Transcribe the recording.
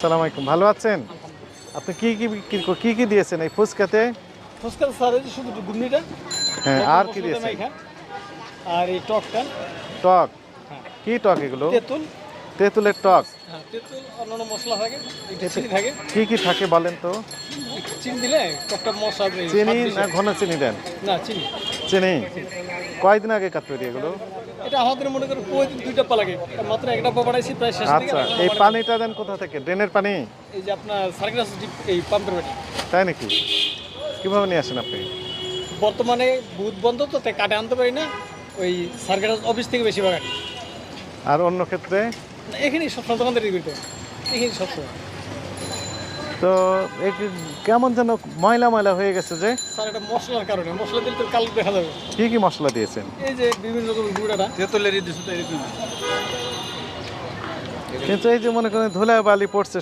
আসসালামু আলাইকুম, ভালো আছেন? আপনি কি দিয়েছেন এই ফুচকাতে? ফুচকা স্যার এই যে শুধু ঘুগনিটা হ্যাঁ, লবণ আর কি মশলাটা দিয়েছেন? মাইখা, আর এই টকটা। টক? হ্যাঁ, কি টক এগুলো? তেঁতুল। তেঁতুলের টক? হ্যাঁ, তেঁতুল, অন্যান্য মশলা থাকে, এটা চিনি থাকে। কি থাকে বলেন তো? চিনি দিলে টকটা মশলা চিনি না ঘন চিনি দেন? না, চিনি। চিনি। কয়দিন আগেকার তৈরি এগুলো? এটা আমাদের মনে করেন প্রতিদিন 2 ডাব্বা লাগে, মাত্র 1 ডাব্বা বানাইছি প্রায় শেষ দিকে। আচ্ছা, এই পানিটা দেন কোথা থেকে? ড্রেনের পানি? এই যে আপনার সার্কিট এই পাম্পের বাড়ি। তাই নাকি? কিভাবে নিয়ে আসেন আপনি? বর্তমানে বুথ বন্ধ তো, তাই কাটে আনতে পারি না, ওই সার্কিট অফিস থেকে বেশি বাগানি। আর অন্য ক্ষেত্রে? এখানেই সবসময় দোকানদারি করতে হবে, এখানে সবসময়। তো কেমন যেন ময়লা ময়লা হয়ে গেছে যে? স্যার এটা মশলার কারণে, মশলা দিলে তো কালো দেখা যাবে। কি মশলা দিয়েছেন? এই যে বিভিন্ন রকমের গুঁড়াটা তেঁতুলের কিন্তু এই যে মনে করেন ধুলা বালি পড়ছে